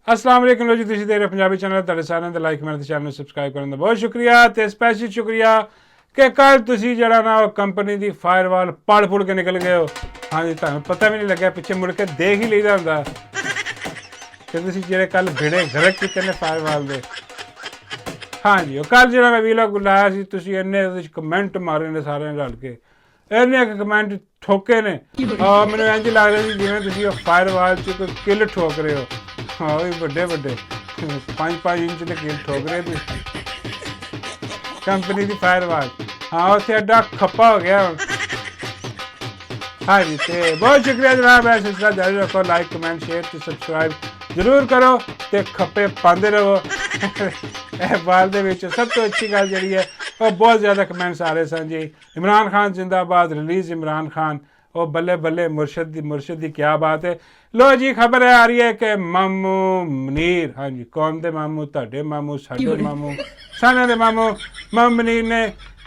अस्सलाम वालेकुम जी, तुसीं देख रहे पंजाबी चैनल। तुहाडे सारिਆਂ ਦਾ ਲਾਈਕ ਮੇਰੇ ਚੈਨਲ ਨੂੰ ਸਬਸਕ੍ਰਾਈਬ ਕਰਨ ਦਾ ਬਹੁਤ ਸ਼ੁਕਰੀਆ ਤੇ ਸਪੈਸ਼ਲ ਸ਼ੁਕਰੀਆ ਕਿ ਕੱਲ ਤੁਸੀਂ ਜਿਹੜਾ ਨਾ ਉਹ ਕੰਪਨੀ ਦੀ ਫਾਇਰਵਾਲ ਪੜ ਪੁੜ ਕੇ ਨਿਕਲ ਗਏ ਹੋ। ਹਾਂਜੀ, ਤੁਹਾਨੂੰ ਪਤਾ ਵੀ ਨਹੀਂ ਲੱਗਿਆ, ਪਿੱਛੇ ਮੁੜ ਕੇ ਦੇਖ ਹੀ ਲਈਦਾ ਹੁੰਦਾ ਕਿ ਤੁਸੀਂ ਜਿਹੜੇ ਕੱਲ ਭਿੜੇ ਗਰਕ ਕੀਤੇ ਨੇ ਫਾਇਰਵਾਲ ਦੇ। ਹਾਂਜੀ, ਉਹ ਕੱਲ ਜਿਹੜਾ ਮੈਂ ਵੀਲੌਗ ਲਾਇਆ ਸੀ, ਤੁਸੀਂ ਇੰਨੇ ਉਹਦੇ 'ਚ ਕਮੈਂਟ ਮਾਰੇ ਨੇ ਸਾਰਿਆਂ ਨੇ ਰਲ ਕੇ, ਇੰਨੇ ਕਮੈਂਟ ਠੋਕੇ ਨੇ। ਮੈਨੂੰ ਇੰਝ ਲੱਗ ਰਿਹਾ ਸੀ ਜਿਵੇਂ ਤੁਸੀਂ ਉਹ ਫਾਇਰਵਾਲ 'ਚ ਕੋਈ ਕਿੱਲ ਠੋਕ ਰਹੇ ਹੋ। ਹਾਂ, ਉਹ ਵੀ ਵੱਡੇ ਵੱਡੇ 5-5 ਇੰਚ ਦੇ ਕਿੱਲ ਠੋਕ ਰਹੇ ਤੁਸੀਂ ਕੰਪਨੀ ਦੀ ਫਾਇਰਵਾਲ। ਹਾਂ, ਉੱਥੇ ਐਡਾ ਖੱਪਾ ਹੋ ਗਿਆ ਹੁਣ। ਹਾਂਜੀ, ਤੇ ਬਹੁਤ ਸ਼ੁਕਰੀਆ ਜਨਾਬ। ਇਹ ਸਿਲਸਿਲਾ ਜਾਰੀ ਰੱਖੋ, ਲਾਈਕ ਕਮੈਂਟ ਸ਼ੇਅਰ ਤੇ ਸਬਸਕ੍ਰਾਈਬ ਜ਼ਰੂਰ ਕਰੋ ਤੇ ਖੱਪੇ ਪਾਉਂਦੇ ਰਹੋ। ਇਹ ਬਾਲ ਦੇ ਵਿੱਚ ਸਭ ਤੋਂ ਅੱਛੀ ਗੱਲ ਜਿਹੜੀ ਹੈ ਉਹ ਬਹੁਤ ਜ਼ਿਆਦਾ ਕਮੈਂਟਸ ਆ ਰਹੇ ਸਨ ਜੀ। इमरान खान जिंदाबाद, रिलीज इमरान खान, ਉਹ ਬੱਲੇ ਬੱਲੇ ਮੁਰਸ਼ਦ ਦੀ ਕਿਆ ਬਾਤ ਹੈ। ਲੋ ਜੀ, ਖਬਰ ਆ ਰਹੀ ਹੈ ਕਿ ਮਾਮੂ ਮਨੀਰ, ਹਾਂਜੀ ਕੌਮ ਦੇ ਮਾਮੂ, ਤੁਹਾਡੇ ਮਾਮੂ, ਸਾਡੇ ਮਾਮੂ, ਸਾਰਿਆਂ ਦੇ ਮਾਮੂ ਮਨੀਰ ਨੇ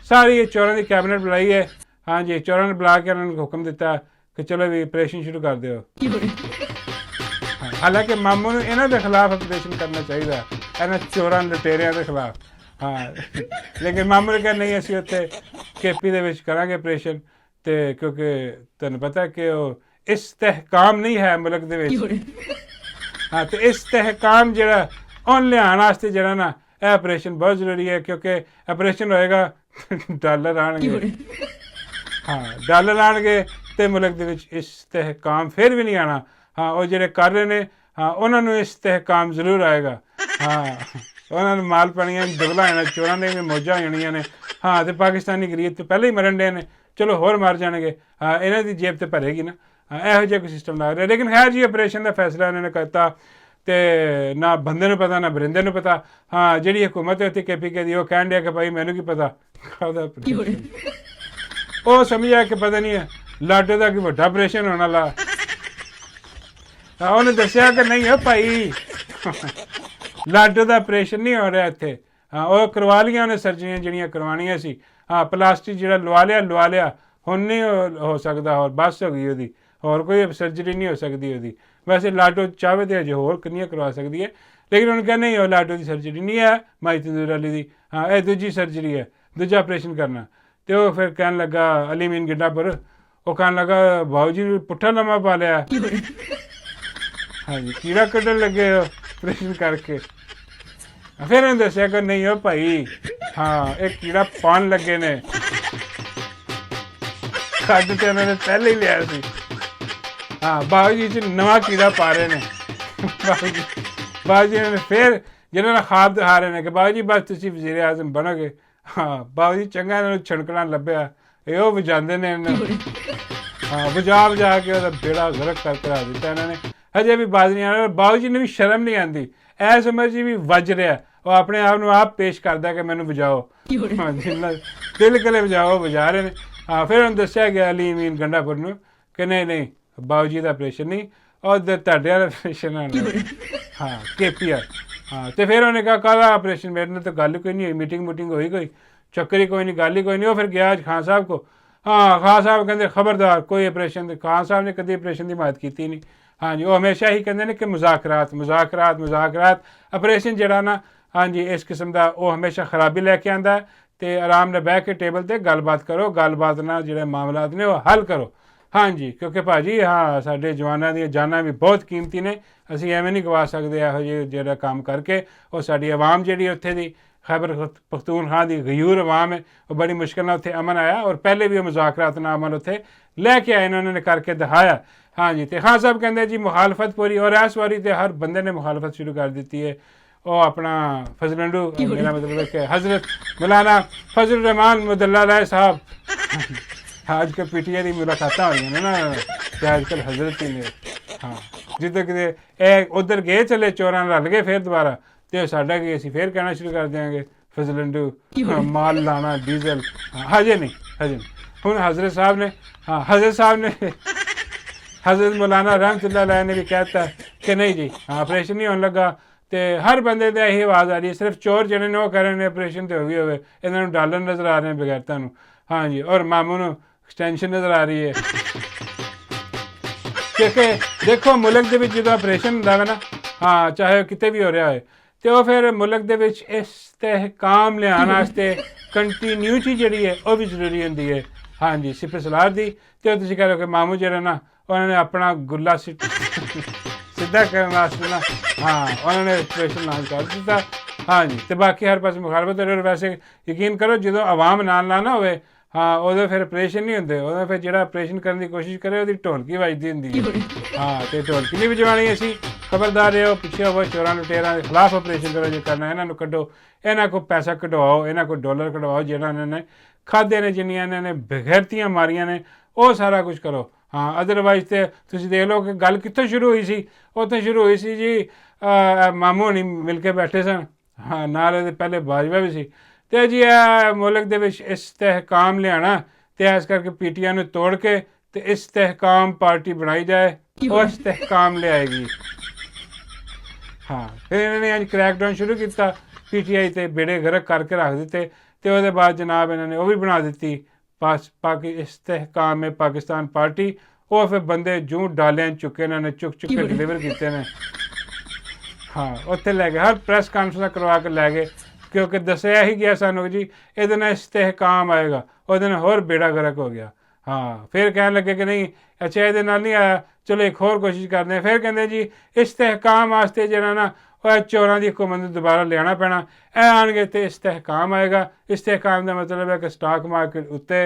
ਸਾਰੀ ਚੋਰਾਂ ਦੀ ਕੈਬਨਿਟ ਬੁਲਾਈ ਹੈ। ਹਾਂਜੀ, ਚੋਰਾਂ ਨੇ ਬੁਲਾ ਕੇ ਉਹਨਾਂ ਨੂੰ ਹੁਕਮ ਦਿੱਤਾ ਕਿ ਚਲੋ ਵੀ ਆਪਰੇਸ਼ਨ ਸ਼ੁਰੂ ਕਰ ਦਿਓ। ਹਾਲਾਂਕਿ ਮਾਮੂ ਨੂੰ ਇਹਨਾਂ ਦੇ ਖਿਲਾਫ ਆਪਰੇਸ਼ਨ ਕਰਨਾ ਚਾਹੀਦਾ, ਇਹਨਾਂ ਚੋਰਾਂ ਲੁਟੇਰਿਆਂ ਦੇ ਖਿਲਾਫ। ਹਾਂ, ਲੇਕਿਨ ਮਾਮੂ ਨੇ ਕਿਹਾ ਨਹੀਂ, ਅਸੀਂ ਉੱਥੇ ਕੇਪੀ ਦੇ ਵਿੱਚ ਕਰਾਂਗੇ ਆਪਰੇਸ਼ਨ। ਤੇ ਕਿਉਂਕਿ ਤੁਹਾਨੂੰ ਪਤਾ ਕਿ ਉਹ ਇਸਤਹਿਕਾਮ ਨਹੀਂ ਹੈ ਮੁਲਕ ਦੇ ਵਿੱਚ। ਹਾਂ, ਤੇ ਇਸਤਹਿਕਾਮ ਜਿਹੜਾ ਉਹ ਲਿਆਉਣ ਵਾਸਤੇ ਜਿਹੜਾ ਨਾ ਇਹ ਆਪਰੇਸ਼ਨ ਬਹੁਤ ਜ਼ਰੂਰੀ ਹੈ, ਕਿਉਂਕਿ ਆਪਰੇਸ਼ਨ ਹੋਏਗਾ ਡਾਲਰ ਆਉਣਗੇ। ਹਾਂ, ਡਾਲਰ ਆਉਣਗੇ ਤੇ ਮੁਲਕ ਦੇ ਵਿੱਚ ਇਸਤਹਿਕਾਮ ਫਿਰ ਵੀ ਨਹੀਂ ਆਉਣਾ। ਹਾਂ, ਉਹ ਜਿਹੜੇ ਕਰ ਰਹੇ ਨੇ, ਹਾਂ ਉਹਨਾਂ ਨੂੰ ਇਸਤਹਿਕਾਮ ਜ਼ਰੂਰ ਆਏਗਾ। ਹਾਂ, ਉਹਨਾਂ ਨੂੰ ਮਾਲ ਪਾਣੀਆਂ ਦੁਗਲਾ ਹੋਣਾ, ਚੋਰਾਂ ਨੇ ਵੀ ਮੌਜਾਂ ਹੋਣੀਆਂ ਨੇ। ਹਾਂ, ਤੇ ਪਾਕਿਸਤਾਨੀ ਗਰੀਬ ਤੇ ਪਹਿਲਾਂ ਹੀ ਮਰਨ ਡੇ ਨੇ, ਚਲੋ ਹੋਰ ਮਰ ਜਾਣਗੇ। ਹਾਂ, ਇਹਨਾਂ ਦੀ ਜੇਬ ਤੇ ਭਰੇਗੀ ਨਾ। ਹਾਂ, ਇਹੋ ਜਿਹਾ ਕੋਈ ਸਿਸਟਮ ਲੱਗ ਰਿਹਾ। ਲੇਕਿਨ ਖੈਰ ਜੀ, ਆਪਰੇਸ਼ਨ ਦਾ ਫੈਸਲਾ ਇਹਨਾਂ ਨੇ ਕਰਤਾ ਤੇ ਨਾ ਬੰਦੇ ਨੂੰ ਪਤਾ ਨਾ ਬਰਿੰਦੇ ਨੂੰ ਪਤਾ। ਹਾਂ, ਜਿਹੜੀ ਹਕੂਮਤ ਹੈ ਉੱਥੇ KPK ਦੀ, ਉਹ ਕਹਿਣ ਡਿਆ ਕਿ ਭਾਈ ਮੈਨੂੰ ਕੀ ਪਤਾ ਕਾਹਦਾ ਆਪਰੇਸ਼ਨ। ਉਹ ਸਮਝਿਆ ਕਿ ਪਤਾ ਨਹੀਂ ਲਾਡੋ ਦਾ ਕੋਈ ਵੱਡਾ ਆਪਰੇਸ਼ਨ ਹੋਣ ਵਾਲਾ। ਉਹਨੇ ਦੱਸਿਆ ਕਿ ਨਹੀਂ ਭਾਈ, ਲਾਡੋ ਦਾ ਆਪਰੇਸ਼ਨ ਨਹੀਂ ਹੋ ਰਿਹਾ ਇੱਥੇ। ਹਾਂ, ਉਹ ਕਰਵਾ ਲਈਆਂ ਉਹਨੇ ਸਰਜਰੀਆਂ ਜਿਹੜੀਆਂ ਕਰਵਾਉਣੀਆਂ ਸੀ। ਹਾਂ, ਪਲਾਸਟਿਕ ਜਿਹੜਾ ਲਵਾ ਲਿਆ, ਹੁਣ ਨਹੀਂ ਹੋ ਸਕਦਾ, ਹੋਰ ਬਸ ਹੋ ਗਈ ਉਹਦੀ, ਹੋਰ ਕੋਈ ਸਰਜਰੀ ਨਹੀਂ ਹੋ ਸਕਦੀ ਉਹਦੀ। ਵੈਸੇ ਲਾਡੋ ਚਾਹਵੇ ਤੇ ਅਜੇ ਹੋਰ ਕਿੰਨੀਆਂ ਕਰਵਾ ਸਕਦੀ ਹੈ, ਲੇਕਿਨ ਉਹਨੂੰ ਕਹਿੰਦੇ ਨਹੀਂ, ਉਹ ਲਾਡੋ ਦੀ ਸਰਜਰੀ ਨਹੀਂ ਹੈ, ਮਾਈ ਤੰਦੂਰ ਅਲੀ ਦੀ। ਹਾਂ, ਇਹ ਦੂਜੀ ਸਰਜਰੀ ਹੈ, ਦੂਜਾ ਆਪਰੇਸ਼ਨ ਕਰਨਾ। ਤੇ ਉਹ ਫਿਰ ਕਹਿਣ ਲੱਗਾ, ਅਲੀ ਮੀਨ ਗਿੱਡਾਪੁਰ, ਉਹ ਕਹਿਣ ਲੱਗਾ ਬਾਊ ਜੀ ਨੂੰ ਪੁੱਠਾ ਲੰਮਾ ਪਾ ਲਿਆ। ਹਾਂਜੀ, ਕੀੜਾ ਕੱਢਣ ਲੱਗੇ ਆਪਰੇਸ਼ਨ ਕਰਕੇ। ਫਿਰ ਉਹਨੇ ਦੱਸਿਆ ਕਿ ਨਹੀਂ ਉਹ ਭਾਈ, ਹਾਂ ਇਹ ਕੀੜਾ ਪਾਉਣ ਲੱਗੇ ਨੇ, ਕੱਢ ਤੇ ਉਹਨਾਂ ਨੇ ਪਹਿਲੇ ਹੀ ਲਿਆ ਸੀ। ਹਾਂ, ਬਾਬੂ ਜੀ 'ਚ ਨਵਾਂ ਕੀੜਾ ਪਾ ਰਹੇ ਨੇ। ਬਾਬੂ ਜੀ ਨੇ ਫਿਰ ਜਿਹਨਾਂ ਨਾਲ ਖਾਬ ਦਿਖਾ ਰਹੇ ਨੇ ਕਿ ਬਾਬੂ ਜੀ ਬਸ ਤੁਸੀਂ ਵਜ਼ੀਰ ਆਜ਼ਮ ਬਣੋਗੇ। ਹਾਂ, ਬਾਬੂ ਜੀ ਚੰਗਾ ਇਹਨਾਂ ਨੂੰ ਛਣਕਣਾ ਲੱਭਿਆ, ਇਹ ਉਹ ਵਜਾਉਂਦੇ ਨੇ ਇਹਨਾਂ ਨੂੰ। ਹਾਂ, ਵਜਾ ਕੇ ਉਹਦਾ ਬੇੜਾ ਗਰਕ ਕਰਕੇ ਰੱਖ ਦਿੱਤਾ ਇਹਨਾਂ ਨੇ। ਹਜੇ ਵੀ ਬਾਜ਼ ਨਹੀਂ ਆਉਣਾ। ਬਾਬੂ ਜੀ ਨੂੰ ਵੀ ਸ਼ਰਮ ਨਹੀਂ ਆਉਂਦੀ, ਐ ਸਮਝ ਜੀ ਵੀ ਵੱਜ ਰਿਹਾ। ਉਹ ਆਪਣੇ ਆਪ ਨੂੰ ਆਪ ਪੇਸ਼ ਕਰਦਾ ਕਿ ਮੈਨੂੰ ਵਜਾਓ। ਹਾਂ, ਜਿੰਨਾ ਦਿਲ ਕਰੇ ਵਜਾਓ, ਵਜਾ ਰਹੇ ਨੇ। ਹਾਂ, ਫਿਰ ਉਹਨੂੰ ਦੱਸਿਆ ਗਿਆ ਅਲੀ ਮੀਨ ਗੰਡਾਪੁਰ ਨੂੰ ਕਿ ਨਹੀਂ ਬਾਬੂ ਜੀ ਦਾ ਆਪਰੇਸ਼ਨ ਨਹੀਂ, ਉਹਦੇ ਤੁਹਾਡੇ ਵਾਲਾ ਆਪਰੇਸ਼ਨ ਆਉਣਾ। ਹਾਂ, KPR। ਹਾਂ, ਤੇ ਫਿਰ ਉਹਨੇ ਕਿਹਾ ਕਾਹਦਾ ਆਪਰੇਸ਼ਨ, ਮੇਰੇ ਨਾਲ ਤਾਂ ਗੱਲ ਕੋਈ ਨਹੀਂ ਹੋਈ, ਮੀਟਿੰਗ ਹੋਈ ਕੋਈ ਚੱਕਰ ਹੀ ਕੋਈ ਨਹੀਂ, ਗੱਲ ਹੀ ਕੋਈ ਨਹੀਂ। ਉਹ ਫਿਰ ਗਿਆ ਅੱਜ ਖਾਨ ਸਾਹਿਬ ਕੋ। ਹਾਂ, ਖਾਨ ਸਾਹਿਬ ਕਹਿੰਦੇ ਖਬਰਦਾਰ ਕੋਈ ਆਪਰੇਸ਼ਨ ਦੇ। ਖਾਨ ਸਾਹਿਬ ਨੇ ਕਦੇ ਆਪਰੇਸ਼ਨ ਦੀ ਹਿਮਾਇਤ ਕੀਤੀ ਨਹੀਂ। ਹਾਂਜੀ, ਉਹ ਹਮੇਸ਼ਾ ਹੀ ਕਹਿੰਦੇ ਨੇ ਕਿ ਮੁਜ਼ਾਕਰਾਤ। ਆਪਰੇਸ਼ਨ ਜਿਹੜਾ ਨਾ, ਹਾਂਜੀ ਇਸ ਕਿਸਮ ਦਾ ਉਹ ਹਮੇਸ਼ਾ ਖਰਾਬੀ ਲੈ ਕੇ ਆਉਂਦਾ। ਅਤੇ ਆਰਾਮ ਨਾਲ ਬਹਿ ਕੇ ਟੇਬਲ 'ਤੇ ਗੱਲਬਾਤ ਕਰੋ, ਗੱਲਬਾਤ ਨਾਲ ਜਿਹੜੇ ਮਾਮਲਾਤ ਨੇ ਉਹ ਹੱਲ ਕਰੋ। ਹਾਂਜੀ, ਕਿਉਂਕਿ ਭਾਜੀ ਹਾਂ ਸਾਡੇ ਜਵਾਨਾਂ ਦੀਆਂ ਜਾਨਾਂ ਵੀ ਬਹੁਤ ਕੀਮਤੀ ਨੇ, ਅਸੀਂ ਐਵੇਂ ਨਹੀਂ ਗਵਾ ਸਕਦੇ ਇਹੋ ਜਿਹੇ ਜਿਹੜਾ ਕੰਮ ਕਰਕੇ। ਉਹ ਸਾਡੀ ਆਵਾਮ ਜਿਹੜੀ ਉੱਥੇ ਦੀ ਖੈਬਰ ਪਖਤੂਨਖਵਾ ਦੀ ਗਯੂਰ ਆਵਾਮ ਹੈ, ਉਹ ਬੜੀ ਮੁਸ਼ਕਿਲ ਨਾਲ ਉੱਥੇ ਅਮਨ ਆਇਆ, ਔਰ ਪਹਿਲੇ ਵੀ ਉਹ ਮੁਜ਼ਾਕਰਾਤ ਨਾਲ ਅਮਨ ਉੱਥੇ ਲੈ ਕੇ ਆਏ ਨੇ, ਉਹਨਾਂ ਨੇ ਕਰਕੇ ਦਿਖਾਇਆ। ਹਾਂਜੀ, ਤੇ ਖਾਨ ਸਾਹਿਬ ਕਹਿੰਦੇ ਜੀ ਮੁਖਾਲਫਤ ਪੂਰੀ, ਔਰ ਇਸ ਵਾਰੀ ਤੇ ਹਰ ਬੰਦੇ ਨੇ ਮੁਖਾਲਫਤ ਸ਼ੁਰੂ ਕਰ ਦਿੱਤੀ ਹੈ। ਉਹ ਆਪਣਾ ਫਜ਼ਲੰਡੂ, ਮੇਰਾ ਮਤਲਬ ਹੈ ਕਿ ਹਜ਼ਰਤ ਮੌਲਾਨਾ ਫਜ਼ਲ रहमान ਮੁਦੱਲਾ ਸਾਹਿਬ, ਅੱਜ ਕੱਲ੍ਹ PTI ਦੀ ਮੁਲਾਕਾਤਾਂ ਹੋਈਆਂ ਨੇ ਨਾ, ਅਤੇ ਅੱਜ ਕੱਲ੍ਹ ਹਜ਼ਰਤ ਹੀ ਨੇ। ਹਾਂ, ਜਿੱਦਾਂ ਕਿਤੇ ਇਹ ਉੱਧਰ ਗਏ ਚਲੇ, ਚੋਰਾਂ ਰਲ ਗਏ ਫਿਰ ਦੁਬਾਰਾ, ਅਤੇ ਸਾਡਾ ਕੀ ਅਸੀਂ ਫਿਰ ਕਹਿਣਾ ਸ਼ੁਰੂ ਕਰ ਦਿਆਂਗੇ ਫਜ਼ਲੰਡੂ ਮਾਲ ਲਾਣਾ ਡੀਜ਼ਲ। ਹਜੇ ਨਹੀਂ। ਹੁਣ ਹਜ਼ਰਤ ਸਾਹਿਬ ਨੇ हज़रत मौलाना रहमतुल्लाह अलैह ने भी कहता कि नहीं जी हाँ ऑपरेशन नहीं होने लगा। तो हर बंदे की यही आवाज़ आ रही है, सिर्फ चोर जिन्हें वो कर रहे हैं ऑपरेशन तो भी हो, इन्होंने डॉलर नज़र आ रहे हैं बगैरता। हाँ जी, और मामू को एक्सटेंशन नज़र आ रही है। क्योंकि देखो मुल्क के जो ऑपरेशन होंगे ना, ਹਾਂ ਚਾਹੇ ਕਿਤੇ ਵੀ ਹੋ ਰਿਹਾ ਹੋਏ। ਤੇ ਉਹ ਫਿਰ ਮੁਲਕ ਦੇ ਵਿੱਚ ਇਸਤਹਿਕਾਮ ਲਿਆਉਣ ਵਾਸਤੇ ਕੰਟੀਨਿਊਟੀ ਜਿਹੜੀ ਹੈ ਉਹ ਵੀ ਜ਼ਰੂਰੀ ਹੁੰਦੀ ਹੈ। ਹਾਂਜੀ ਸਿਫਰ ਸਲਾਰ ਦੀ। ਤੇ ਤੁਸੀਂ ਕਹਿ ਰਹੇ ਹੋ ਕਿ ਮਾਮੂ ਜਿਹੜਾ ਨਾ ਉਹਨਾਂ ਨੇ ਆਪਣਾ ਗੁੱਲਾ ਸਿੱਧਾ ਕਰਨ ਵਾਸਤੇ ਨਾ ਉਹਨਾਂ ਨੇ ਆਪਰੇਸ਼ਨ ਲਾਂਚ ਕਰ ਦਿੱਤਾ। ਹਾਂਜੀ ਤੇ ਬਾਕੀ ਹਰ ਪਾਸੇ ਮੁਖਾਲਫਤ। ਵੈਸੇ ਯਕੀਨ ਕਰੋ ਜਦੋਂ ਆਵਾਮ ਨਾਲ ਨਾ ਹੋਵੇ ਉਦੋਂ ਫਿਰ ਆਪਰੇਸ਼ਨ ਨਹੀਂ ਹੁੰਦੇ। ਉਦੋਂ ਫਿਰ ਜਿਹੜਾ ਆਪਰੇਸ਼ਨ ਕਰਨ ਦੀ ਕੋਸ਼ਿਸ਼ ਕਰੇ ਉਹਦੀ ਢੋਲਕੀ ਵੱਜਦੀ ਹੁੰਦੀ ਹੈ। ਤੇ ਢੋਲਕੀ ਨਹੀਂ ਵਜਾਉਣੀ ਅਸੀਂ। ਖਬਰਦਾਰ ਰਹੋ, ਪਿੱਛੇ ਹੋਵੋ, ਚੋਰਾਂ ਲੁਟੇਰਾਂ ਦੇ ਖਿਲਾਫ ਆਪਰੇਸ਼ਨ ਕਰੋ ਜੇ ਕਰਨਾ। ਇਹਨਾਂ ਨੂੰ ਕੱਢੋ, ਇਹਨਾਂ ਕੋਲ ਪੈਸਾ ਕਢਵਾਓ, ਇਹਨਾਂ ਕੋਲ ਡਾਲਰ ਕਢਵਾਓ ਜਿਹੜਾ ਇਹਨਾਂ ਨੇ ਖਾਧੇ ਨੇ, ਜਿੰਨੀਆਂ ਇਹਨਾਂ ਨੇ ਬੇਗੈਰਤੀਆਂ ਮਾਰੀਆਂ ਨੇ, ਉਹ ਸਾਰਾ ਕੁਝ ਕਰੋ। ਅਦਰਵਾਈਜ਼ ਤੇ ਤੁਸੀਂ ਦੇਖ ਲਓ ਕਿ ਗੱਲ ਕਿੱਥੋਂ ਸ਼ੁਰੂ ਹੋਈ ਸੀ। ਉੱਥੋਂ ਸ਼ੁਰੂ ਹੋਈ ਸੀ ਜੀ ਮਾਮੂ ਹੋਣੀ ਮਿਲ ਕੇ ਬੈਠੇ ਸਨ, ਨਾਲ ਇਹਦੇ ਪਹਿਲੇ ਬਾਜਵਾ ਵੀ ਸੀ। ਅਤੇ ਜੀ ਇਹ ਮੁਲਕ ਦੇ ਵਿੱਚ ਇਸਤਹਿਕਾਮ ਲਿਆਉਣਾ ਅਤੇ ਇਸ ਕਰਕੇ PTI ਨੂੰ ਤੋੜ ਕੇ ਅਤੇ ਇਸਤਹਿਕਾਮ ਪਾਰਟੀ ਬਣਾਈ ਜਾਏ, ਉਹ ਇਸਤਹਿਕਾਮ ਲਿਆਏਗੀ। ਫਿਰ ਇਹਨਾਂ ਨੇ ਅੱਜ ਕਰੈਕਡਾਊਨ ਸ਼ੁਰੂ ਕੀਤਾ PTI 'ਤੇ, ਬੇੜੇ ਗਰਕ ਕਰਕੇ ਰੱਖ ਦਿੱਤੇ। ਅਤੇ ਉਹਦੇ ਬਾਅਦ ਜਨਾਬ ਇਹਨਾਂ ਨੇ ਉਹ ਵੀ ਬਣਾ ਦਿੱਤੀ ਇਸਤਹਿਕਾਮ ਪਾਕਿਸਤਾਨ ਪਾਰਟੀ। ਉਹ ਫਿਰ ਬੰਦੇ ਜੂੰ ਡਾਲਿਆਂ ਚੁੱਕੇ, ਇਹਨਾਂ ਨੇ ਚੁੱਕ ਕੇ ਡਿਲੀਵਰ ਕੀਤੇ ਨੇ। ਉੱਥੇ ਲੈ ਗਏ, ਹਰ ਪ੍ਰੈਸ ਕਾਨਫਰੰਸ ਕਰਵਾ ਕੇ ਲੈ ਗਏ, ਕਿਉਂਕਿ ਦੱਸਿਆ ਹੀ ਗਿਆ ਸਾਨੂੰ ਜੀ ਇਹਦੇ ਨਾਲ ਇਸਤਹਿਕਾਮ ਆਏਗਾ। ਉਹਦੇ ਨਾਲ ਹੋਰ ਬੇੜਾ ਗਰਕ ਹੋ ਗਿਆ। ਫਿਰ ਕਹਿਣ ਲੱਗੇ ਕਿ ਨਹੀਂ ਅੱਛਾ ਇਹਦੇ ਨਾਲ ਨਹੀਂ ਆਇਆ, ਚਲੋ ਇੱਕ ਹੋਰ ਕੋਸ਼ਿਸ਼ ਕਰਦੇ ਹਾਂ। ਫਿਰ ਕਹਿੰਦੇ ਜੀ ਇਸਤਹਿਕਾਮ ਵਾਸਤੇ ਜਿਹੜਾ ਨਾ ਉਹ ਚੋਰਾਂ ਦੀ ਹੁਕੂਮਤ ਨੂੰ ਦੁਬਾਰਾ ਲਿਆਉਣਾ ਪੈਣਾ। ਇਹ ਆਉਣਗੇ ਅਤੇ ਇਸਤਹਿਕਾਮ ਆਏਗਾ। ਇਸਤਹਿਕਾਮ ਦਾ ਮਤਲਬ ਹੈ ਕਿ ਸਟਾਕ ਮਾਰਕੀਟ ਉੱਤੇ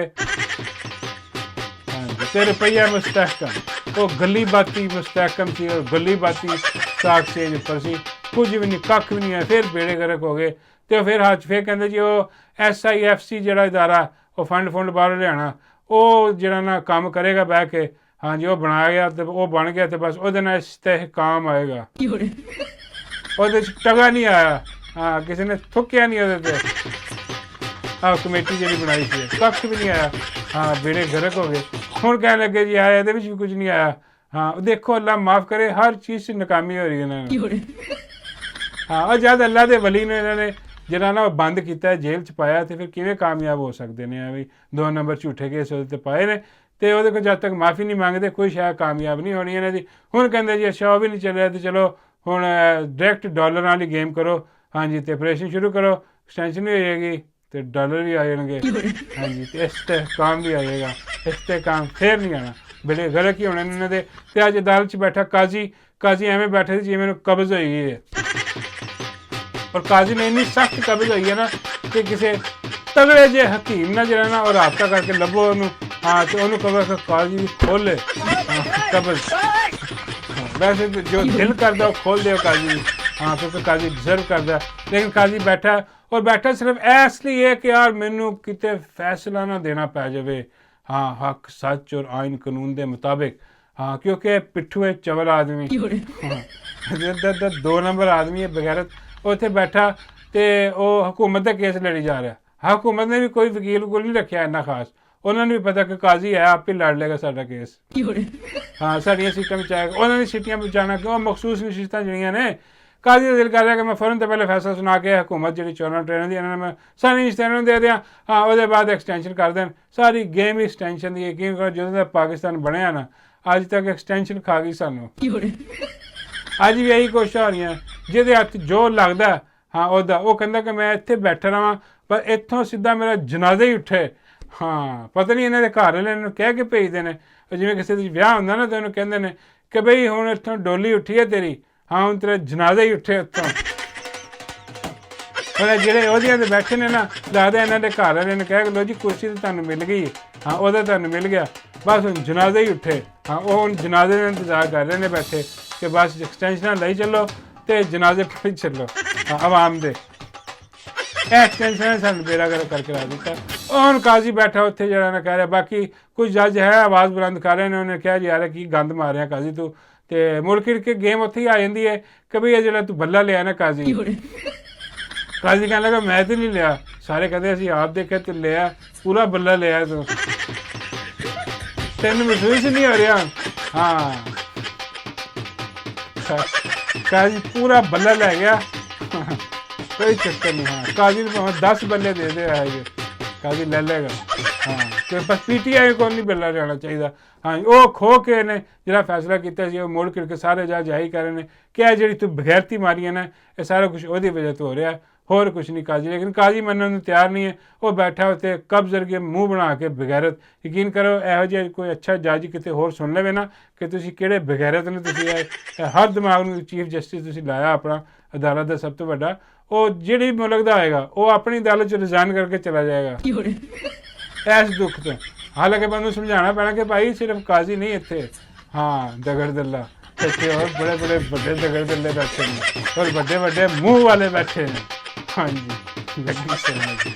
ਅਤੇ ਰੁਪਈਆ ਮੁਸਤਹਿਕਮ। ਉਹ ਗੱਲੀ ਬਾਤੀ ਮੁਸਤਹਿਕਮ ਸੀ, ਉਹ ਗੱਲੀ ਬਾਤੀ ਸਟਾਕ ਐਕਸਚੇਂਜ ਉੱਪਰ ਸੀ, ਕੁਝ ਵੀ ਨਹੀਂ, ਕੱਖ ਵੀ ਨਹੀਂ ਹੈ। ਫਿਰ ਬੇੜੇ ਗਰਕ ਹੋ ਗਏ। ਅਤੇ ਉਹ ਫਿਰ ਕਹਿੰਦੇ ਜੀ ਉਹ SIFC ਜਿਹੜਾ ਅਦਾਰਾ, ਉਹ ਫੰਡ ਬਾਹਰੋਂ ਲਿਆਉਣਾ, ਉਹ ਜਿਹੜਾ ਨਾ ਕੰਮ ਕਰੇਗਾ ਬਹਿ ਕੇ। ਹਾਂਜੀ ਉਹ ਬਣਾਇਆ ਗਿਆ ਅਤੇ ਉਹ ਬਣ ਗਿਆ ਅਤੇ ਬਸ ਉਹਦੇ ਨਾਲ ਇਸਤਹਿਕਾਮ ਆਏਗਾ। ਉਹਦੇ 'ਚ ਟਗਾ ਨਹੀਂ ਆਇਆ, ਕਿਸੇ ਨੇ ਥੁੱਕਿਆ ਨਹੀਂ ਉਹਦੇ 'ਤੇ। ਕਮੇਟੀ ਜਿਹੜੀ ਬਣਾਈ ਸੀ ਕੱਖ ਵੀ ਨਹੀਂ ਆਇਆ। ਬੇੜੇ ਗਰਕ ਹੋ ਗਏ। ਹੁਣ ਕਹਿਣ ਲੱਗੇ ਜੀ ਆਇਆ ਇਹਦੇ ਵਿੱਚ ਵੀ ਕੁਝ ਨਹੀਂ ਆਇਆ। ਦੇਖੋ ਅੱਲਾ ਮਾफ़ ਕਰੇ, ਹਰ ਚੀਜ਼ 'ਚ ਨਾਕਾਮੀ ਹੋ ਰਹੀ ਹੈ ਇਹਨਾਂ ਨੂੰ। ਉਹ ਜਦ ਅੱਲਾ ਦੇ ਵਲੀ ਨੂੰ ਇਹਨਾਂ ਨੇ ਜਿਹੜਾ ਨਾ ਉਹ ਬੰਦ ਕੀਤਾ, ਜੇਲ੍ਹ 'ਚ ਪਾਇਆ, ਅਤੇ ਫਿਰ ਕਿਵੇਂ ਕਾਮਯਾਬ ਹੋ ਸਕਦੇ ਨੇ? ਐਵੇਂ 2 ਨੰਬਰ ਝੂਠੇ ਕੇਸ ਉਹਦੇ 'ਤੇ ਪਾਏ ਨੇ ਅਤੇ ਉਹਦੇ ਕੋਲ ਜਦ ਤੱਕ ਮਾफ़ੀ ਨਹੀਂ ਮੰਗਦੇ ਕੋਈ ਸ਼ਾਇਦ ਕਾਮਯਾਬ ਨਹੀਂ ਹੋਣੀ ਇਹਨਾਂ ਦੀ। ਹੁਣ ਕਹਿੰਦੇ ਜੀ ਅੱਛਾ ਉਹ ਵੀ ਨਹੀਂ ਚੱਲਿਆ ਅਤੇ ਚਲੋ ਹੁਣ ਡਾਇਰੈਕਟ ਡਾਲਰ ਵਾਲੀ ਗੇਮ ਕਰੋ। ਹਾਂਜੀ ਅਤੇ ਆਪਰੇਸ਼ਨ ਸ਼ੁਰੂ ਕਰੋ, ਐਕਸਟੈਂਸ਼ਨ ਵੀ ਹੋ ਜਾਏਗੀ ਅਤੇ ਡਾਲਰ ਵੀ ਆ ਜਾਣਗੇ। ਹਾਂਜੀ ਅਤੇ ਇਸਤਹਿਕਾਮ ਵੀ ਆ ਜਾਏਗਾ। ਇਸਤਹਿਕਾਮ ਫਿਰ ਨਹੀਂ ਆਉਣਾ, ਬੜੇ ਗਰਕ ਹੀ ਹੋਣੇ ਇਹਨਾਂ ਦੇ। ਅਤੇ ਅੱਜ ਅਦਾਲਤ 'ਚ ਬੈਠਾ ਕਾਜ਼ੀ ਐਵੇਂ ਬੈਠੇ ਸੀ ਜਿਵੇਂ ਮੈਨੂੰ ਕਬਜ਼ ਹੋਈ ਹੈ। ਔਰ ਕਾਜ਼ੀ ਨੇ ਇੰਨੀ ਸਖਤ ਕਬਜ਼ ਹੋਈ ਹੈ ਨਾ ਕਿ ਕਿਸੇ ਤਗੜੇ ਜਿਹੇ ਹਕੀਮ ਨਾਲ ਜਿਹੜਾ ਨਾ ਉਹ ਰਾਬਤਾ ਕਰਕੇ ਲੱਭੋ ਉਹਨੂੰ। ਅਤੇ ਉਹਨੂੰ ਕਬਜ਼ ਕਾਜ਼ੀ ਵੀ ਖੋਲ੍ਹੇ ਕਬਜ਼। ਵੈਸੇ ਜੋ ਦਿਲ ਕਰਦਾ ਉਹ ਖੋਲ੍ਹ ਦਿਓ ਕਾਜ਼ੀ। ਕਿਉਂਕਿ ਕਾਜ਼ੀ ਡਿਜ਼ਰਵ ਕਰਦਾ। ਲੇਕਿਨ ਕਾਜ਼ੀ ਬੈਠਾ, ਔਰ ਬੈਠਾ ਸਿਰਫ ਇਸ ਲਈ ਹੈ ਕਿ ਯਾਰ ਮੈਨੂੰ ਕਿਤੇ ਫੈਸਲਾ ਨਾ ਦੇਣਾ ਪੈ ਜਾਵੇ ਹੱਕ ਸੱਚ ਔਰ ਆਇਨ ਕਾਨੂੰਨ ਦੇ ਮੁਤਾਬਿਕ। ਕਿਉਂਕਿ ਪਿੱਠੂ ਹੈ ਚਵਲ ਆਦਮੀ, 2 ਨੰਬਰ ਆਦਮੀ ਹੈ ਬਗੈਰਤ। ਉੱਥੇ ਬੈਠਾ ਅਤੇ ਉਹ ਹਕੂਮਤ ਦਾ ਕੇਸ ਲੜੀ ਜਾ ਰਿਹਾ। ਹਕੂਮਤ ਨੇ ਵੀ ਕੋਈ ਵਕੀਲ ਵਕੂਲ ਨਹੀਂ ਰੱਖਿਆ ਇੰਨਾ ਖਾਸ। ਉਹਨਾਂ ਨੂੰ ਵੀ ਪਤਾ ਕਿ ਕਾਜ਼ੀ ਹੈ ਆਪੇ ਲੜ ਲਏਗਾ ਸਾਡਾ ਕੇਸ। ਸਾਡੀਆਂ ਸੀਟਾਂ ਵਿੱਚ ਆਏਗਾ। ਉਹਨਾਂ ਦੀ ਸੀਟਾਂ ਬਚਾਉਣਾ ਕਿ ਉਹ ਮਖਸੂਸ ਨਸ਼ਿਸਤਾਂ ਜਿਹੜੀਆਂ ਨੇ, ਕਾਜ਼ੀ ਦਾ ਦਿਲ ਕਰ ਰਿਹਾ ਕਿ ਮੈਂ ਫੌਰਨ ਤੋਂ ਪਹਿਲੇ ਫੈਸਲਾ ਸੁਣਾ ਕੇ ਹਕੂਮਤ ਜਿਹੜੀ ਚੋਣਾਂ ਟ੍ਰੇਨਾਂ ਦੀ ਇਹਨਾਂ ਨੂੰ ਮੈਂ ਸਾਰੀ ਨਸ਼ਿਸਤਾਂ ਨੂੰ ਦੇ ਦਿਆਂ। ਉਹਦੇ ਬਾਅਦ ਐਕਸਟੈਂਸ਼ਨ ਕਰ ਦੇਣ। ਸਾਰੀ ਗੇਮ ਹੀ ਐਕਸਟੈਂਸ਼ਨ ਦੀ। ਯਕੀਨ ਕਰੋ ਜਦੋਂ ਦਾ ਪਾਕਿਸਤਾਨ ਬਣਿਆ ਨਾ ਅੱਜ ਤੱਕ ਐਕਸਟੈਂਸ਼ਨ ਖਾ ਗਈ ਸਾਨੂੰ। ਅੱਜ ਵੀ ਇਹੀ ਕੋਸ਼ਿਸ਼ਾਂ ਹੋ ਰਹੀਆਂ। ਜਿਹਦੇ ਹੱਥ ਜੋ ਲੱਗਦਾ ਉਹਦਾ ਉਹ ਕਹਿੰਦਾ ਕਿ ਮੈਂ ਇੱਥੇ ਬੈਠਾ ਰਹਾਂ, ਪਰ ਇੱਥੋਂ ਸਿੱਧਾ ਮੇਰਾ ਜਨਾਜ਼ਾ ਹੀ ਉੱਠੇ। ਪਤਾ ਨਹੀਂ ਇਹਨਾਂ ਦੇ ਘਰ ਵਾਲੇ ਨੂੰ ਕਹਿ ਕੇ ਭੇਜਦੇ ਨੇ। ਜਿਵੇਂ ਕਿਸੇ ਦਾ ਵਿਆਹ ਹੁੰਦਾ ਨਾ ਤਾਂ ਉਹਨੂੰ ਕਹਿੰਦੇ ਨੇ ਕਿ ਬਈ ਹੁਣ ਇੱਥੋਂ ਡੋਲੀ ਉੱਠੀ ਹੈ ਤੇਰੀ, ਹੁਣ ਤੇਰਾ ਜਨਾਜ਼ਾ ਹੀ ਉੱਠੇ ਉੱਥੋਂ। ਹੁਣ ਜਿਹੜੇ ਅਹੁਦਿਆਂ 'ਤੇ ਬੈਠੇ ਨੇ ਨਾ, ਲੱਗਦਾ ਇਹਨਾਂ ਦੇ ਘਰ ਵਾਲੇ ਨੇ ਕਹਿ ਲਓ ਜੀ ਕੁਰਸੀ ਤਾਂ ਤੁਹਾਨੂੰ ਮਿਲ ਗਈ, ਉਹਦਾ ਤੁਹਾਨੂੰ ਮਿਲ ਗਿਆ, ਬਸ ਹੁਣ ਜਨਾਜ਼ਾ ਹੀ ਉੱਠੇ। ਉਹ ਹੁਣ ਜਨਾਜ਼ੇ ਦਾ ਇੰਤਜ਼ਾਰ ਕਰ ਰਹੇ ਨੇ ਬੈਠੇ ਕਿ ਬਸ ਐਕਸਟੈਂਸ਼ਨਾਂ ਲਈ ਚੱਲੋ ਅਤੇ ਜਨਾਜ਼ੇ ਪਰ ਚੱਲੋ ਆਵਾਮ ਦੇ। ਇਹ ਐਕਸਟੈਂਸ਼ਨ ਸਾਨੂੰ ਬੇੜਾ ਗਰਕ ਕਰਕੇ ਲਾ ਦਿੱਤਾ। ਉਹ ਹੁਣ ਕਾਜ਼ੀ ਬੈਠਾ ਉੱਥੇ ਜਿਹੜਾ ਨਾ ਕਹਿ ਰਿਹਾ। ਬਾਕੀ ਕੁਝ ਜੱਜ ਹੈ ਆਵਾਜ਼ ਬੁਲੰਦ ਕਰ ਰਹੇ ਨੇ। ਉਹਨੇ ਕਿਹਾ ਜੀ ਯਾਰ ਕੀ ਗੰਦ ਮਾਰਿਆ ਕਾਜ਼ੀ ਤੂੰ। ਅਤੇ ਮੁੜ ਫਿਰ ਕੇ ਗੇਮ ਉੱਥੇ ਹੀ ਆ ਜਾਂਦੀ ਹੈ ਕਿ ਬਈ ਇਹ ਜਿਹੜਾ ਤੂੰ ਬੱਲਾ ਲਿਆ ਨਾ ਕਾਜ਼ੀ ਕਹਿਣ ਲੱਗਾ ਮੈਂ ਤਾਂ ਨਹੀਂ ਲਿਆ। ਸਾਰੇ ਕਹਿੰਦੇ ਅਸੀਂ ਆਪ ਦੇਖਿਆ ਤੂੰ ਲਿਆ, ਪੂਰਾ ਬੱਲਾ ਲਿਆ ਤੂੰ, ਤੈਨੂੰ ਮਹਿਸੂਸ ਨਹੀਂ ਹੋ ਰਿਹਾ। ਕਾਜ਼ੀ ਪੂਰਾ ਬੱਲਾ ਲੈ ਗਿਆ, ਕੋਈ ਚੱਕਰ ਨਹੀਂ। ਕਾਜ਼ੀ ਨੂੰ ਭਾਵੇਂ 10 ਬੱਲੇ ਦੇ ਦੇ ਆਏ ਕਾਜ਼ੀ ਲੈ ਲੇਗਾ। ਹਾਂ ਤੇ ਬਸ PTI ਕੋਲ ਨਹੀਂ ਬਿੱਲਾ ਜਾਣਾ ਚਾਹੀਦਾ। ਹਾਂ ਉਹ ਖੋ ਕੇ ਨੇ ਜਿਹੜਾ ਫੈਸਲਾ ਕੀਤਾ ਸੀ ਉਹ ਮੁੜ ਕੇ ਸਾਰੇ ਜੱਜ ਜਾਈ ਕਰ ਰਹੇ ਨੇ ਕਿ ਇਹ ਜਿਹੜੀ ਤੂੰ ਬਗੈਰਤੀ ਮਾਰੀਆਂ ਨਾ ਇਹ ਸਾਰਾ ਕੁਛ ਉਹਦੀ ਵਜ੍ਹਾ ਤੋਂ ਹੋ ਰਿਹਾ, ਹੋਰ ਕੁਛ ਨਹੀਂ ਕਾਜ਼ੀ। ਲੇਕਿਨ ਕਾਜ਼ੀ ਮੰਨਣ ਨੂੰ ਤਿਆਰ ਨਹੀਂ ਹੈ। ਉਹ ਬੈਠਾ ਉੱਤੇ ਕਬਜ਼ ਵਰਗੇ ਮੂੰਹ ਬਣਾ ਕੇ ਬਗੈਰਤ। ਯਕੀਨ ਕਰੋ ਇਹੋ ਜਿਹਾ ਕੋਈ ਅੱਛਾ ਜੱਜ ਕਿਤੇ ਹੋਰ ਸੁਣ ਲਵੇ ਨਾ ਕਿ ਤੁਸੀਂ ਕਿਹੜੇ ਬਗੈਰਤ ਨੇ, ਤੁਸੀਂ ਇਹ ਹਰ ਦਿਮਾਗ ਨੂੰ ਚੀਫ ਜਸਟਿਸ ਤੁਸੀਂ ਲਾਇਆ ਆਪਣਾ ਅਦਾਲਤ ਦਾ ਸਭ ਤੋਂ ਵੱਡਾ, ਉਹ ਜਿਹੜੀ ਮੁਲਕ ਦਾ ਹੋਏਗਾ ਉਹ ਆਪਣੀ ਅਦਾਲਤ 'ਚ ਰਿਜ਼ਾਈਨ ਕਰਕੇ ਚਲਾ ਜਾਏਗਾ ਇਸ ਦੁੱਖ ਤੋਂ। ਹਾਲਾਂਕਿ ਮੈਨੂੰ ਸਮਝਾਉਣਾ ਪੈਣਾ ਕਿ ਭਾਈ ਸਿਰਫ ਕਾਜ਼ੀ ਨਹੀਂ ਇੱਥੇ, ਹਾਂ ਦਗੜ ਦੱਲਾ ਇੱਥੇ ਹੋਰ ਬੜੇ ਬੜੇ ਵੱਡੇ ਦਗੜ ਦੱਲੇ ਬੈਠੇ ਨੇ ਔਰ ਵੱਡੇ ਵੱਡੇ ਮੂੰਹ ਵਾਲੇ ਬੈਠੇ ਨੇ। ਹਾਂਜੀ ਲੱਗੀ ਸਮਝ।